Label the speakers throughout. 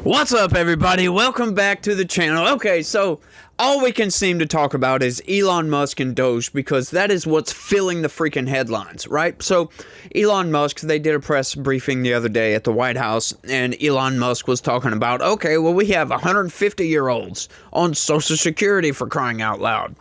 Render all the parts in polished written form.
Speaker 1: What's up, everybody? Welcome back to the channel. Okay, so all we can seem to talk about is Elon Musk and Doge because that is what's filling the freaking headlines, right? So Elon Musk, they did a press briefing the other day at the White House, and Elon Musk was talking about, okay, well, we have 150-year-olds on Social Security for crying out loud.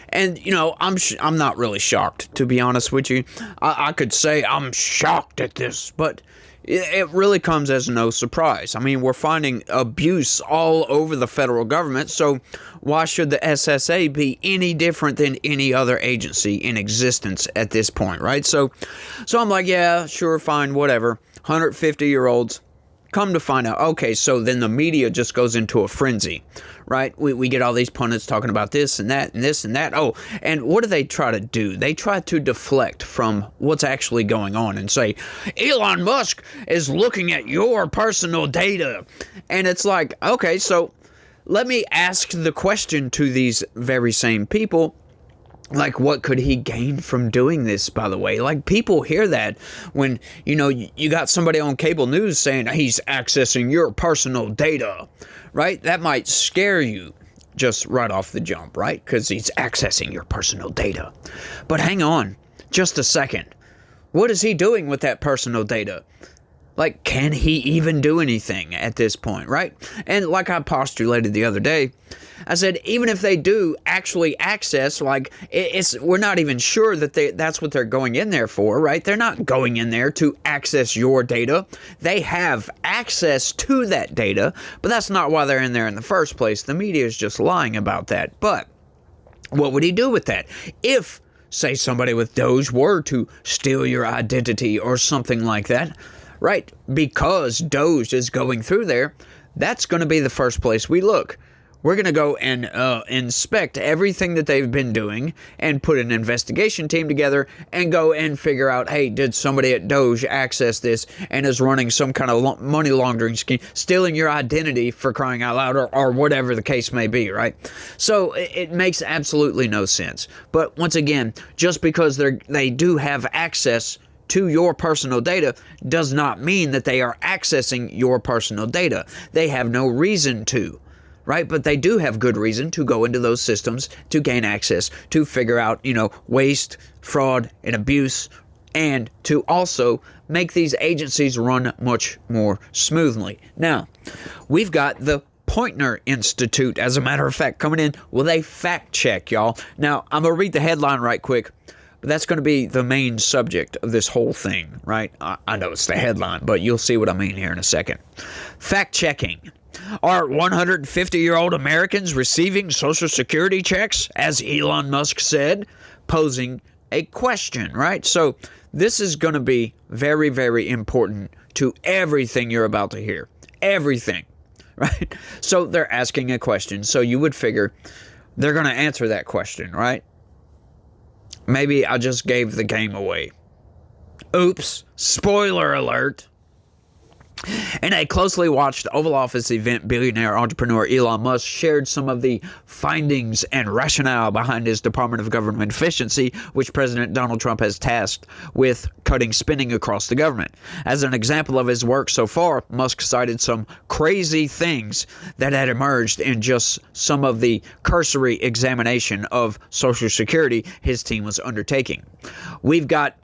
Speaker 1: And, you know, I'm not really shocked, to be honest with you. I could say I'm shocked at this, but it really comes as no surprise. I mean, we're finding abuse all over the federal government, so why should the SSA be any different than any other agency in existence at this point, right? So I'm like, yeah, sure, fine, whatever. 150-year-olds. Come to find out, okay, so then the media just goes into a frenzy, right? We get all these pundits talking about this and that and this and that. Oh, and what do they try to do? They try to deflect from what's actually going on and say, Elon Musk is looking at your personal data. And it's like, okay, so let me ask the question to these very same people. Like, what could he gain from doing this, by the way? Like, people hear that when, you know, you got somebody on cable news saying he's accessing your personal data, right? That might scare you just right off the jump, right? Because he's accessing your personal data. But hang on just a second. What is he doing with that personal data? Like, can he even do anything at this point, right? And like I postulated the other day, I said, even if they do actually access, like, we're not even sure that that's what they're going in there for, right? They're not going in there to access your data. They have access to that data, but that's not why they're in there in the first place. The media is just lying about that. But what would he do with that? If, say, somebody with Doge were to steal your identity or something like that, right? Because Doge is going through there, that's going to be the first place we look. We're going to go and inspect everything that they've been doing and put an investigation team together and go and figure out, hey, did somebody at Doge access this and is running some kind of money laundering scheme, stealing your identity for crying out loud, or whatever the case may be, right? So it makes absolutely no sense. But once again, just because they do have access to your personal data does not mean that they are accessing your personal data. They have no reason to, right? But they do have good reason to go into those systems to gain access, to figure out, you know, waste, fraud, and abuse, and to also make these agencies run much more smoothly. Now, we've got the Poynter Institute, as a matter of fact, coming in with a fact check, y'all. Now, I'm going to read the headline right quick. But that's going to be the main subject of this whole thing, right? I know it's the headline, but you'll see what I mean here in a second. Fact-checking. Are 150-year-old Americans receiving Social Security checks, as Elon Musk said? Posing a question, right? So this is going to be very, very important to everything you're about to hear. Everything, right? So they're asking a question. So you would figure they're going to answer that question, right? Maybe I just gave the game away. Oops, spoiler alert. In a closely watched Oval Office event, billionaire entrepreneur Elon Musk shared some of the findings and rationale behind his Department of Government Efficiency, which President Donald Trump has tasked with cutting spending across the government. As an example of his work so far, Musk cited some crazy things that had emerged in just some of the cursory examination of Social Security his team was undertaking. We've got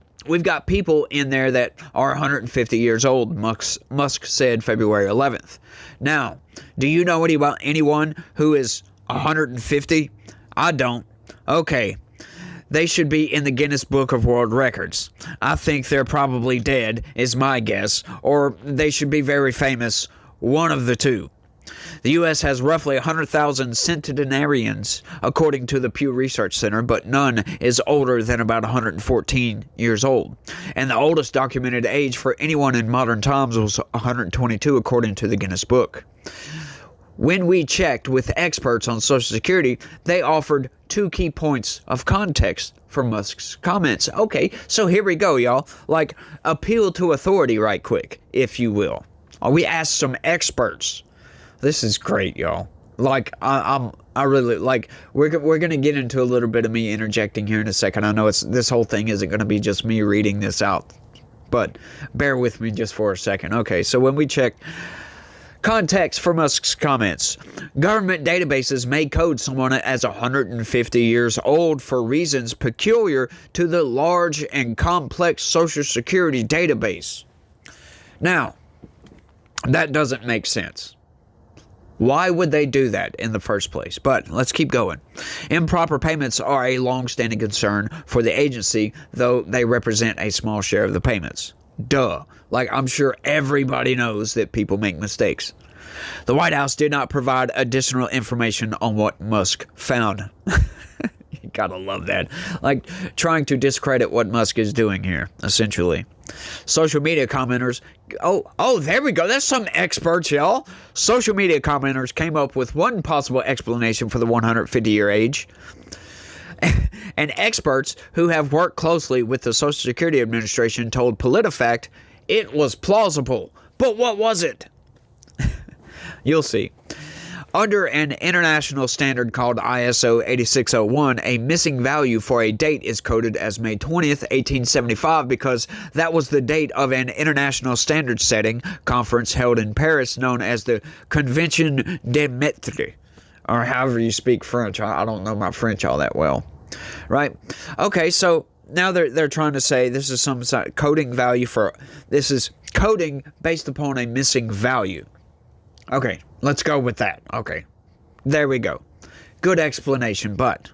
Speaker 1: people in there that are 150 years old, Musk said February 11th. Now, do you know anyone who is 150? I don't. Okay. They should be in the Guinness Book of World Records. I think they're probably dead, is my guess, or they should be very famous, one of the two. The U.S. has roughly 100,000 centenarians, according to the Pew Research Center, but none is older than about 114 years old. And the oldest documented age for anyone in modern times was 122, according to the Guinness Book. When we checked with experts on Social Security, they offered two key points of context for Musk's comments. Okay, so here we go, y'all. Like, appeal to authority right quick, if you will. We asked some experts. This is great, y'all. Like, I really, like, we're going to get into a little bit of me interjecting here in a second. I know this whole thing isn't going to be just me reading this out, but bear with me just for a second. Okay, so when we checked Context for Musk's comments. Government databases may code someone as 150 years old for reasons peculiar to the large and complex Social Security database. Now, that doesn't make sense. Why would they do that in the first place? But let's keep going. Improper payments are a long-standing concern for the agency, though they represent a small share of the payments. Duh. Like, I'm sure everybody knows that people make mistakes. The White House did not provide additional information on what Musk found. You gotta love that. Like, trying to discredit what Musk is doing here, essentially. Social media commenters, oh, there we go. That's some experts, y'all. Social media commenters came up with one possible explanation for the 150-year age. And experts who have worked closely with the Social Security Administration told PolitiFact it was plausible. But what was it? You'll see. Under an international standard called ISO 8601, a missing value for a date is coded as May 20th, 1875, because that was the date of an international standard setting conference held in Paris known as the Convention des Mètres, or however you speak French. I don't know my French all that well, right? Okay, so now they're trying to say this is some coding value for, this is coding based upon a missing value. Okay, let's go with that. Okay, there we go. Good explanation, but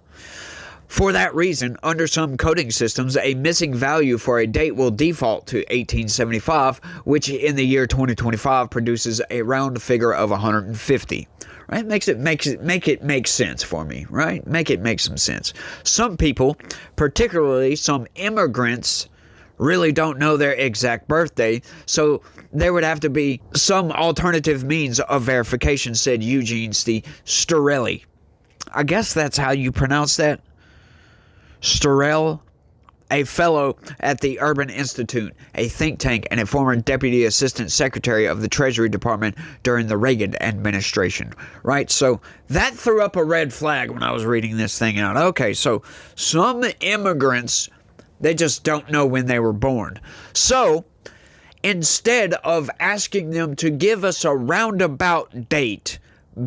Speaker 1: for that reason, under some coding systems, a missing value for a date will default to 1875, which in the year 2025 produces a round figure of 150. Right? Make it make sense for me, right? Make it make some sense. Some people, particularly some immigrants, really don't know their exact birthday, so there would have to be some alternative means of verification, said Eugene Storelli. I guess that's how you pronounce that. Storell, a fellow at the Urban Institute, a think tank, and a former deputy assistant secretary of the Treasury Department during the Reagan administration. Right? So that threw up a red flag when I was reading this thing out. Okay, so some immigrants, they just don't know when they were born. So instead of asking them to give us a roundabout date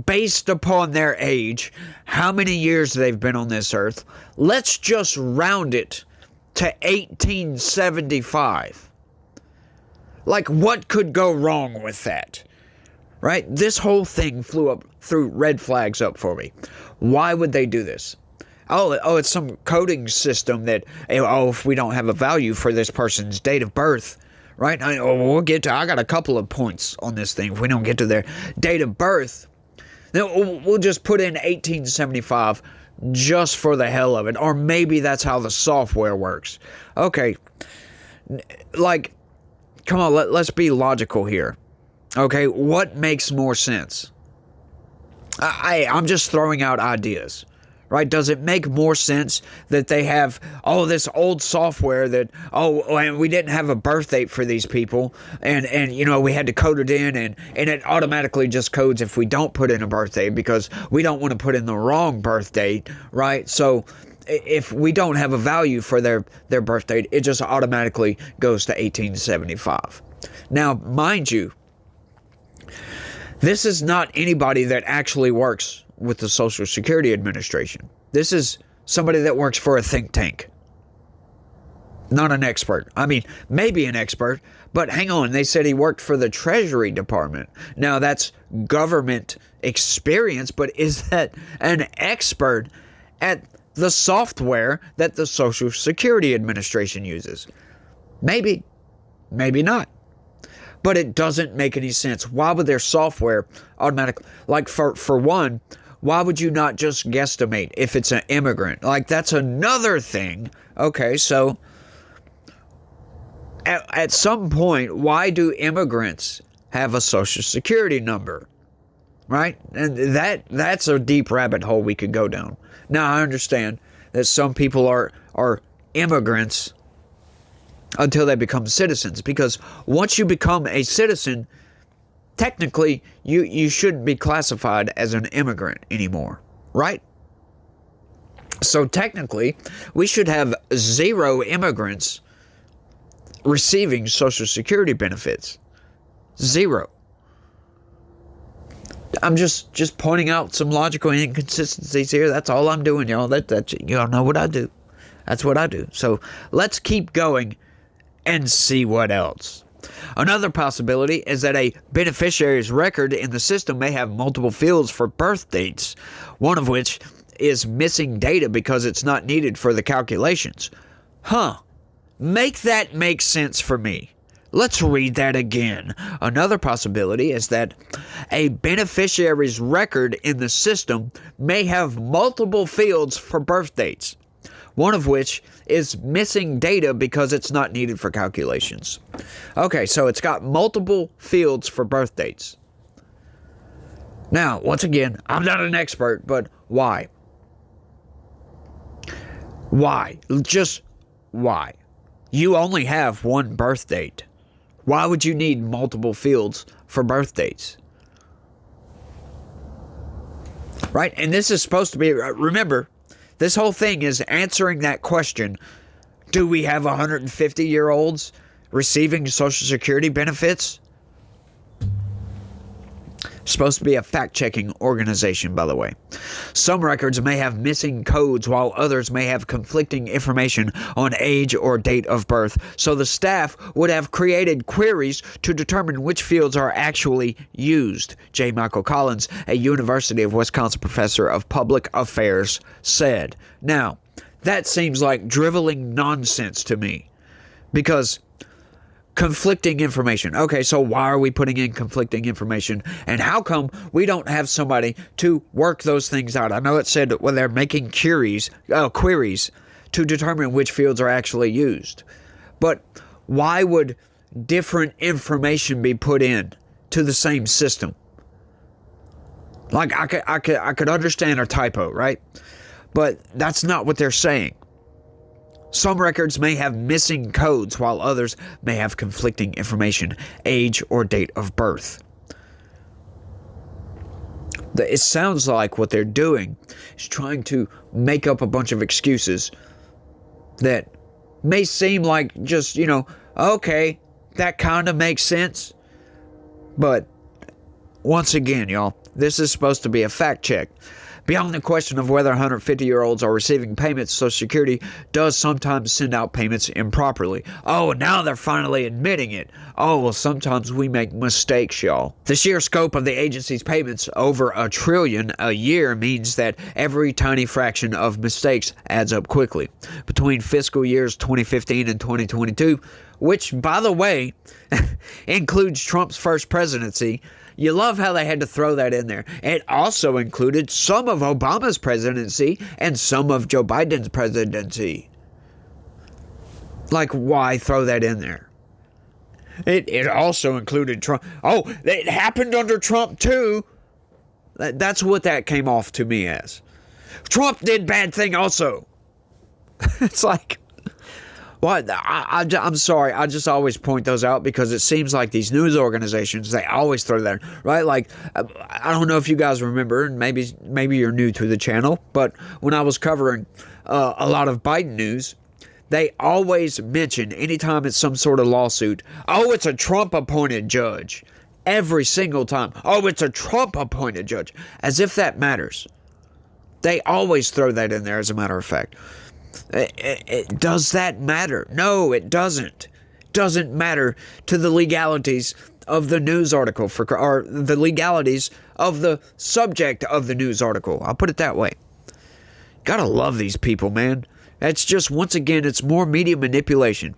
Speaker 1: based upon their age, how many years they've been on this earth, let's just round it to 1875. Like, what could go wrong with that? Right? This whole thing threw red flags up for me. Why would they do this? Oh, it's some coding system that, if we don't have a value for this person's date of birth, right? I got a couple of points on this thing. If we don't get to their date of birth, then we'll just put in 1875 just for the hell of it. Or maybe that's how the software works. Okay, like, come on, let's be logical here. Okay, what makes more sense? I'm just throwing out ideas. Right? Does it make more sense that they have this old software that, and we didn't have a birth date for these people, and we had to code it in, and it automatically just codes if we don't put in a birth date because we don't want to put in the wrong birth date, right? So if we don't have a value for their birth date, it just automatically goes to 1875. Now, mind you, this is not anybody that actually works with the Social Security Administration. This is somebody that works for a think tank. Not an expert. I mean, maybe an expert, but hang on. They said he worked for the Treasury Department. Now, that's government experience, but is that an expert at the software that the Social Security Administration uses? Maybe. Maybe not. But it doesn't make any sense. Why would their software automatically, like for one, why would you not just guesstimate if it's an immigrant? Like, that's another thing. Okay, so at some point, why do immigrants have a Social Security number? Right? And that's a deep rabbit hole we could go down. Now, I understand that some people are immigrants until they become citizens, because once you become a citizen, technically you shouldn't be classified as an immigrant anymore, right? So technically, we should have 0 immigrants receiving Social Security benefits. 0. I'm just pointing out some logical inconsistencies here. That's all I'm doing, y'all. Y'all know what I do. That's what I do. So let's keep going and see what else. Another possibility is that a beneficiary's record in the system may have multiple fields for birth dates, one of which is missing data because it's not needed for the calculations. Make that make sense for me. Let's read that again. Another possibility is that a beneficiary's record in the system may have multiple fields for birth dates, one of which is missing data because it's not needed for calculations. Okay, so it's got multiple fields for birth dates. Now, once again, I'm not an expert, but why? Why? Just why? You only have one birth date. Why would you need multiple fields for birth dates? Right? And this is supposed to be, remember, this whole thing is answering that question. Do we have 150-year-olds receiving Social Security benefits? Supposed to be a fact-checking organization, by the way. Some records may have missing codes, while others may have conflicting information on age or date of birth. So the staff would have created queries to determine which fields are actually used, J. Michael Collins, a University of Wisconsin professor of public affairs, said. Now, that seems like driveling nonsense to me, because conflicting information. Okay, so why are we putting in conflicting information? And how come we don't have somebody to work those things out? I know it said when they're making queries to determine which fields are actually used. But why would different information be put in to the same system? Like, I could understand a typo, right? But that's not what they're saying. Some records may have missing codes, while others may have conflicting information, age or date of birth. It sounds like what they're doing is trying to make up a bunch of excuses that may seem like just, okay, that kind of makes sense. But once again, y'all, this is supposed to be a fact check. Beyond the question of whether 150-year-olds are receiving payments, Social Security does sometimes send out payments improperly. Oh, now they're finally admitting it. Oh, well, sometimes we make mistakes, y'all. The sheer scope of the agency's payments, over $1 trillion a year, means that every tiny fraction of mistakes adds up quickly. Between fiscal years 2015 and 2022, which, by the way, includes Trump's first presidency. You love how they had to throw that in there. It also included some of Obama's presidency and some of Joe Biden's presidency. Like, why throw that in there? It also included Trump. Oh, it happened under Trump too. That's what that came off to me as. Trump did bad thing also. It's like, what? I'm sorry. I just always point those out because it seems like these news organizations, they always throw that, right? Like, I don't know if you guys remember, and maybe you're new to the channel, but when I was covering a lot of Biden news, they always mention, anytime it's some sort of lawsuit, oh, it's a Trump-appointed judge. Every single time. Oh, it's a Trump-appointed judge. As if that matters. They always throw that in there, as a matter of fact. Does that matter? No, it doesn't. Doesn't matter to the legalities of the news article, or the legalities of the subject of the news article. I'll put it that way. Gotta love these people, man. That's just, once again, it's more media manipulation.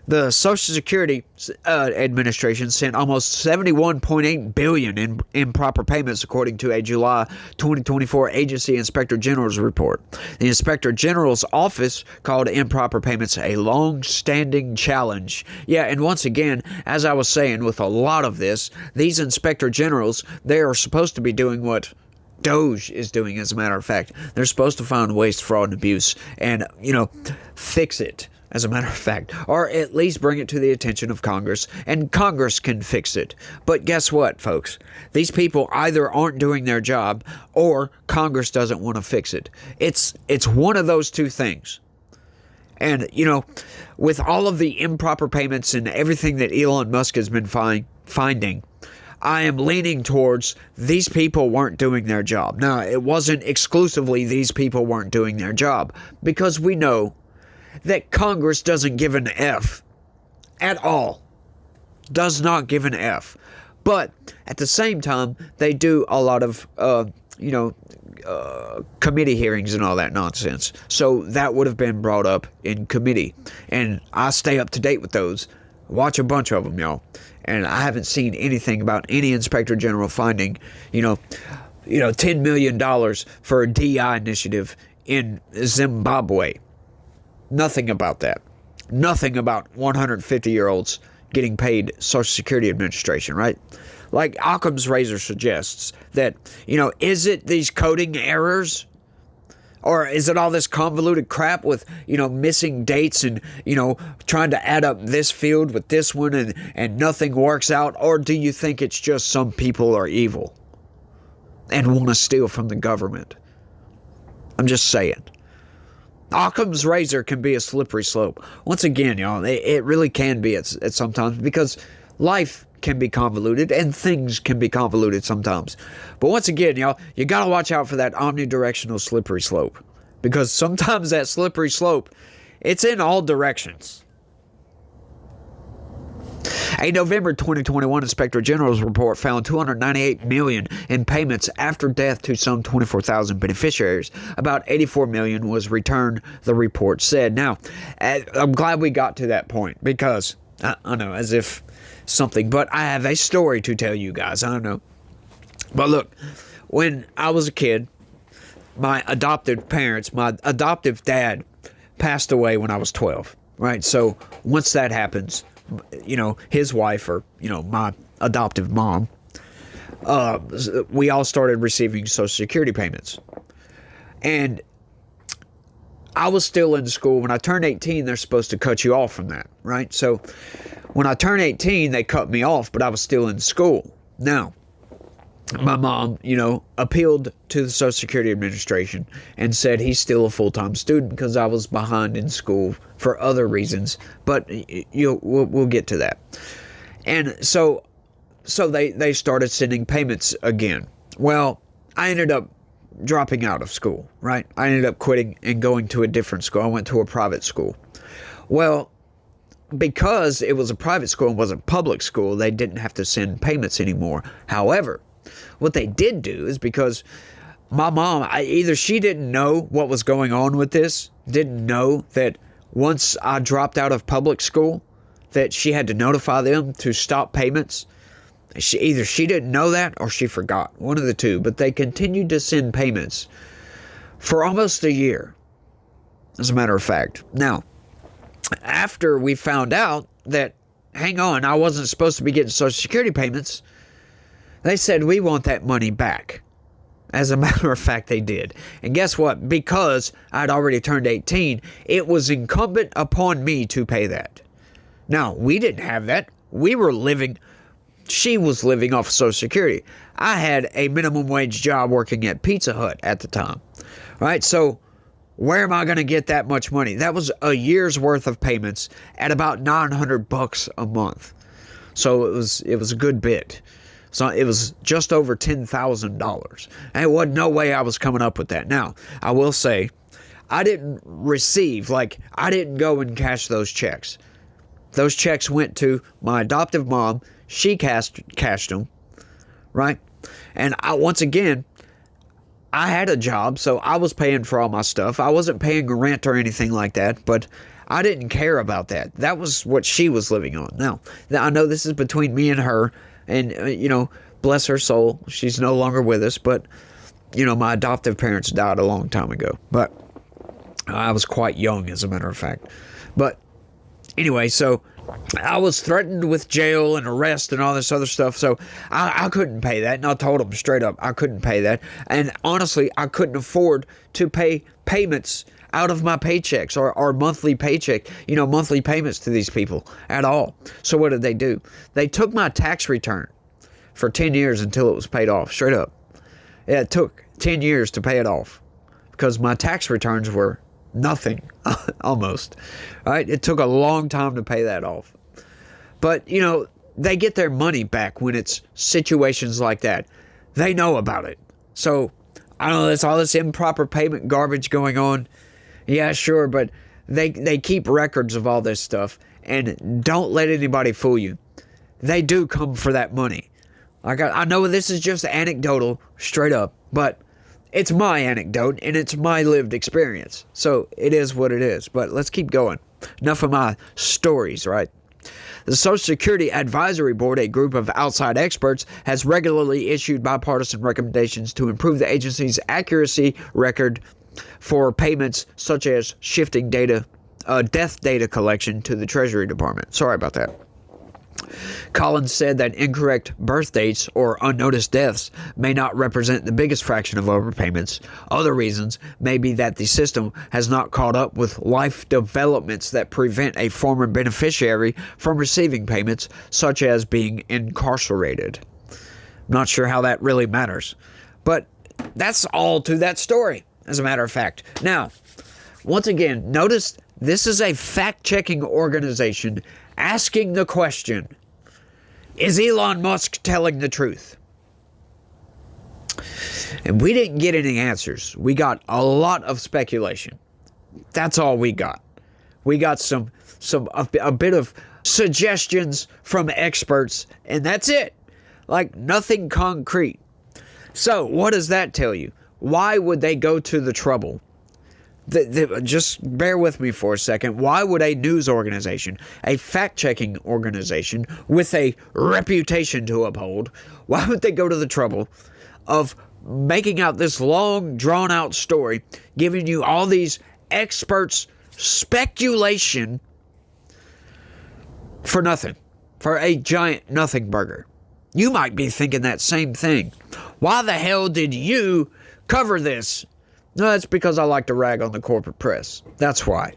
Speaker 1: The Social Security Administration sent almost $71.8 billion in improper payments, according to a July 2024 Agency Inspector General's report. The Inspector General's office called improper payments a long-standing challenge. Yeah, and once again, as I was saying, with a lot of this, these Inspector Generals, they are supposed to be doing what DOJ is doing, as a matter of fact. They're supposed to find waste, fraud, and abuse and, fix it, as a matter of fact, or at least bring it to the attention of Congress, and Congress can fix it. But guess what, folks? These people either aren't doing their job or Congress doesn't want to fix it. It's one of those two things. And, with all of the improper payments and everything that Elon Musk has been finding, I am leaning towards these people weren't doing their job. Now, it wasn't exclusively these people weren't doing their job, because we know that Congress doesn't give an F at all. Does not give an F. But at the same time, they do a lot of, committee hearings and all that nonsense. So that would have been brought up in committee. And I stay up to date with those. Watch a bunch of them, y'all. And I haven't seen anything about any inspector general finding, $10 million for a DI initiative in Zimbabwe. Nothing about that. Nothing about 150-year-olds getting paid Social Security Administration, right? Like Occam's razor suggests that, is it these coding errors? Or is it all this convoluted crap with, missing dates and, trying to add up this field with this one and nothing works out? Or do you think it's just some people are evil and want to steal from the government? I'm just saying. Occam's razor can be a slippery slope. Once again, y'all, it really can be at sometimes, because life can be convoluted and things can be convoluted sometimes. But once again, y'all, you got to watch out for that omnidirectional slippery slope, because sometimes that slippery slope, it's in all directions. A November 2021 Inspector General's report found $298 million in payments after death to some 24,000 beneficiaries. About $84 million was returned, the report said. Now, I'm glad we got to that point, because I know, as if something, but I have a story to tell you guys. I don't know. But look, when I was a kid, my adoptive dad passed away when I was 12, right? So once that happens, his wife, or, my adoptive mom, we all started receiving Social Security payments. And I was still in school. When I turned 18, they're supposed to cut you off from that, right? So when I turned 18, they cut me off, but I was still in school. Now, my mom, appealed to the Social Security Administration and said he's still a full-time student because I was behind in school for other reasons. But we'll get to that. And so they started sending payments again. Well, I ended up dropping out of school, right? I ended up quitting and going to a different school. I went to a private school. Well, because it was a private school and wasn't public school, they didn't have to send payments anymore. However, what they did do is, because my mom, either she didn't know what was going on with this, didn't know that once I dropped out of public school, that she had to notify them to stop payments. Either she didn't know that or she forgot. One of the two. But they continued to send payments for almost a year, as a matter of fact. Now, after we found out that, hang on, I wasn't supposed to be getting Social Security payments, they said, we want that money back. As a matter of fact, they did. And guess what? Because I'd already turned 18, it was incumbent upon me to pay that. Now, we didn't have that. She was living off Social Security. I had a minimum wage job working at Pizza Hut at the time. Right? So where am I going to get that much money? That was a year's worth of payments at about $900 a month. So it was a good bit. So it was just over $10,000. And it wasn't no way I was coming up with that. Now, I will say, I didn't go and cash those checks. Those checks went to my adoptive mom. She cashed them, right? And once again, I had a job, so I was paying for all my stuff. I wasn't paying rent or anything like that, but I didn't care about that. That was what she was living on. Now, I know this is between me and her, and, bless her soul, she's no longer with us, but, my adoptive parents died a long time ago. But I was quite young, as a matter of fact. But anyway, so I was threatened with jail and arrest and all this other stuff, so I couldn't pay that. And I told them straight up, I couldn't pay that. And honestly, I couldn't afford to pay payments out of my paychecks or monthly paycheck, monthly payments to these people at all. So what did they do? They took my tax return for 10 years until it was paid off, straight up. Yeah, it took 10 years to pay it off because my tax returns were nothing, almost. All right, it took a long time to pay that off. But, they get their money back when it's situations like that. They know about it. So, I don't know, there's all this improper payment garbage going on. Yeah, sure, but they keep records of all this stuff. And don't let anybody fool you. They do come for that money. I know this is just anecdotal, straight up, but it's my anecdote and it's my lived experience. So it is what it is. But let's keep going. Enough of my stories, right? The Social Security Advisory Board, a group of outside experts, has regularly issued bipartisan recommendations to improve the agency's accuracy record for payments, such as shifting death data collection to the Treasury Department. Sorry about that. Collins said that incorrect birth dates or unnoticed deaths may not represent the biggest fraction of overpayments. Other reasons may be that the system has not caught up with life developments that prevent a former beneficiary from receiving payments, such as being incarcerated. I'm not sure how that really matters, but that's all to that story, as a matter of fact. Now, once again, notice this is a fact-checking organization asking the question, is Elon Musk telling the truth? And we didn't get any answers. We got a lot of speculation. That's all we got. We got a bit of suggestions from experts, and that's it. Like, nothing concrete. So, what does that tell you? Why would they go to the trouble? Just bear with me for a second. Why would a news organization, a fact-checking organization with a reputation to uphold, why would they go to the trouble of making out this long, drawn-out story, giving you all these experts' speculation for nothing, for a giant nothing burger? You might be thinking that same thing. Why the hell did you cover this? No, that's because I like to rag on the corporate press. That's why.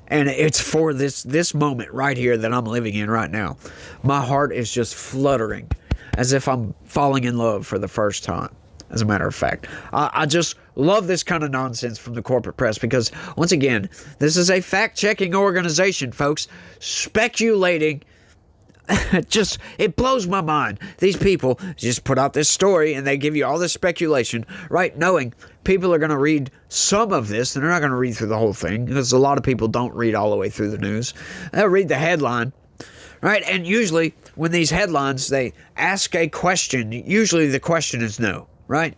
Speaker 1: And it's for this moment right here that I'm living in right now. My heart is just fluttering as if I'm falling in love for the first time, as a matter of fact. I just love this kind of nonsense from the corporate press because, once again, this is a fact-checking organization, folks, speculating. It blows my mind. These people just put out this story and they give you all this speculation, right? Knowing people are going to read some of this and they're not going to read through the whole thing because a lot of people don't read all the way through the news. They'll read the headline, right? And usually when these headlines, they ask a question, usually the question is no, right?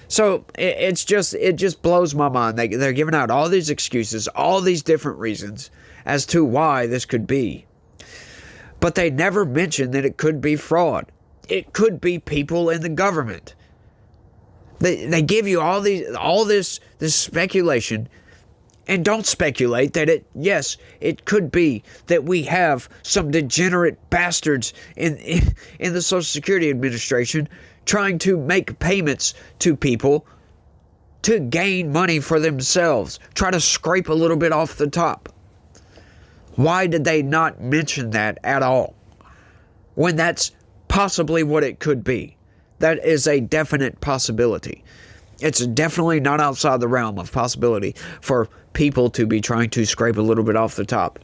Speaker 1: So it just blows my mind. They're giving out all these excuses, all these different reasons as to why this could be. But they never mention that it could be fraud. It could be people in the government. They give you all this speculation, and don't speculate that it could be that we have some degenerate bastards in the Social Security Administration trying to make payments to people to gain money for themselves, try to scrape a little bit off the top. Why did they not mention that at all? When that's possibly what it could be. That is a definite possibility. It's definitely not outside the realm of possibility for people to be trying to scrape a little bit off the top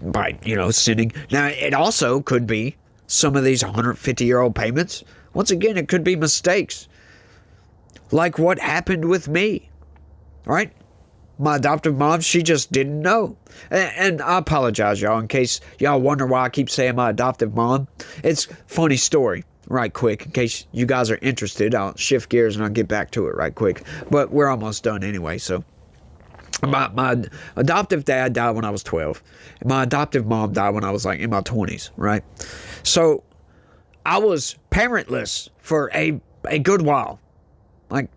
Speaker 1: by, sending. Now, it also could be some of these 150-year-old payments. Once again, it could be mistakes. Like what happened with me, right? My adoptive mom, she just didn't know. And I apologize, y'all, in case y'all wonder why I keep saying my adoptive mom. It's a funny story, right quick. In case you guys are interested, I'll shift gears and I'll get back to it right quick. But we're almost done anyway, so. My adoptive dad died when I was 12. My adoptive mom died when I was in my 20s, right? So I was parentless for a good while.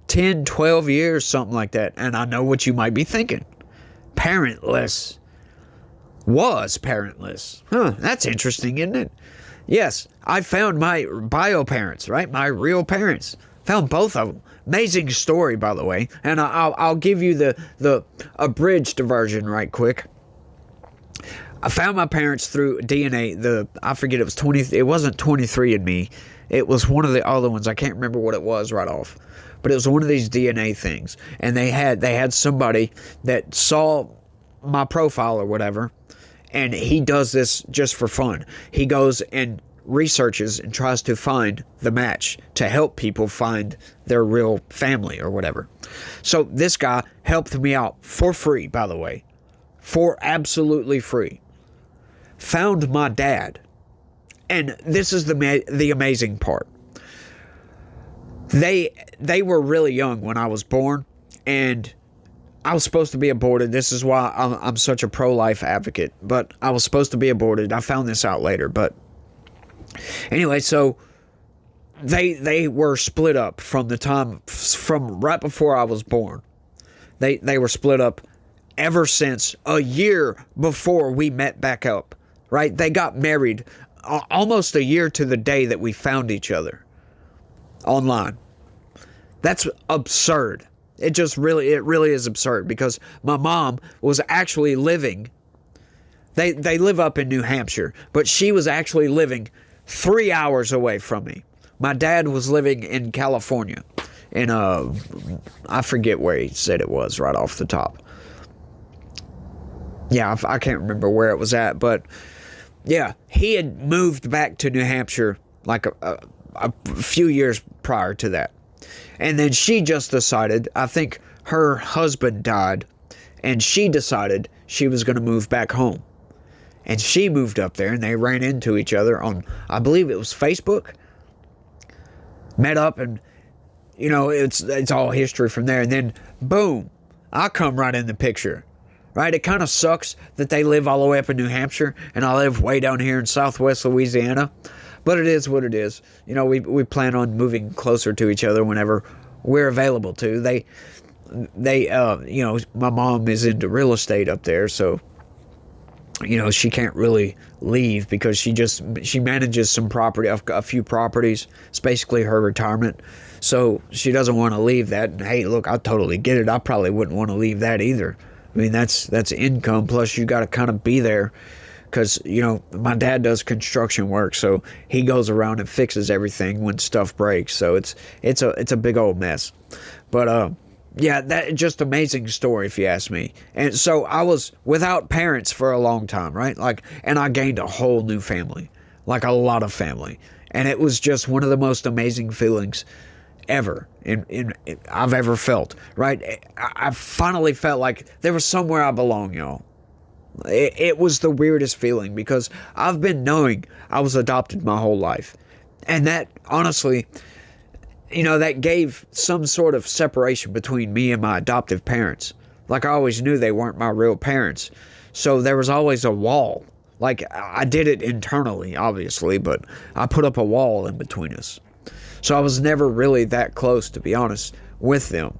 Speaker 1: 10, 12 years, something like that. And I know what you might be thinking. Parentless. Was parentless. That's interesting, isn't it? Yes, I found my bio parents, right? My real parents. Found both of them. Amazing story, by the way. And I'll give you the abridged version right quick. I found my parents through DNA. I forget, it wasn't 23andMe. It was one of the other ones. I can't remember what it was right off. But it was one of these DNA things. And they had somebody that saw my profile or whatever. And he does this just for fun. He goes and researches and tries to find the match to help people find their real family or whatever. So this guy helped me out for free, by the way. For absolutely free. Found my dad. And this is the amazing part. They were really young when I was born, and I was supposed to be aborted. This is why I'm such a pro-life advocate. But I was supposed to be aborted. I found this out later. But anyway, so they were split up from right before I was born. They were split up ever since a year before we met back up. Right? They got married almost a year to the day that we found each other online. That's absurd. It really is absurd, because my mom was actually living, they live up in New Hampshire, but she was actually living 3 hours away from me. My dad was living in California, in I forget where he said it was right off the top. Yeah, I can't remember where it was at, but yeah, he had moved back to New Hampshire like a few years prior to that. And then she just decided, I think her husband died, and she decided she was going to move back home. And she moved up there, and they ran into each other on, I believe it was Facebook. Met up, and, you know, it's all history from there. And then, boom, I come right in the picture. Right? It kind of sucks that they live all the way up in New Hampshire, and I live way down here in southwest Louisiana. But it is what it is. You know, we plan on moving closer to each other whenever we're available to. They you know, my mom is into real estate up there, so, you know, she can't really leave because she manages some property, a few properties. It's basically her retirement. So she doesn't want to leave that. And hey, look, I totally get it. I probably wouldn't want to leave that either. I mean, that's income, plus you got to kind of be there, because, you know, my dad does construction work, so he goes around and fixes everything when stuff breaks. So it's a big old mess. But yeah, that just amazing story if you ask me. And so I was without parents for a long time, right? Like, and I gained a whole new family, like a lot of family, and it was just one of the most amazing feelings ever I've ever felt, right? I finally felt like there was somewhere I belong, y'all. It was the weirdest feeling, because I've been knowing I was adopted my whole life. And that, honestly, you know, that gave some sort of separation between me and my adoptive parents. Like, I always knew they weren't my real parents. So there was always a wall. Like, I did it internally, obviously, but I put up a wall in between us. So I was never really that close, to be honest, with them.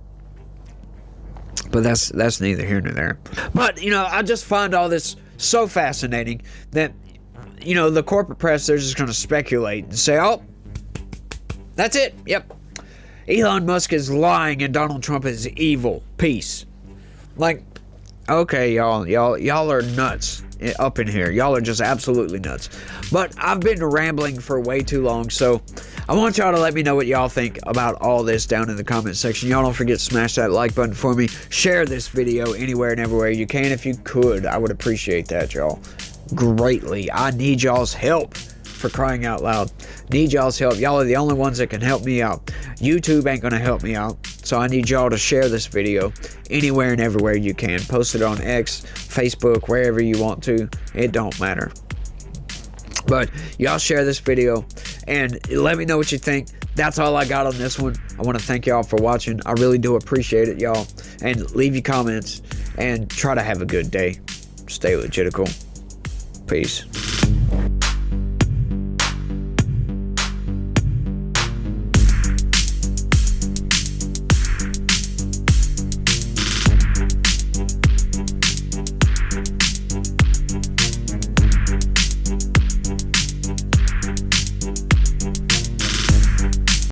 Speaker 1: But that's neither here nor there. But, you know, I just find all this so fascinating that, you know, the corporate press, they're just going to speculate and say, oh, that's it. Yep. Elon Musk is lying and Donald Trump is evil. Peace. Like, okay, y'all are nuts up in here. Y'all are just absolutely nuts. But I've been rambling for way too long, so I want y'all to let me know what y'all think about all this down in the comment section. Y'all don't forget to smash that like button for me. Share this video anywhere and everywhere you can if you could. I would appreciate that, y'all, greatly. I need y'all's help, for crying out loud. Need y'all's help. Y'all are the only ones that can help me out. YouTube ain't gonna help me out, so I need y'all to share this video anywhere and everywhere you can. Post it on X, Facebook, wherever you want to. It don't matter. But y'all share this video and let me know what you think. That's all I got on this one. I want to thank y'all for watching. I really do appreciate it, y'all. And leave your comments and try to have a good day. Stay legitical. Peace.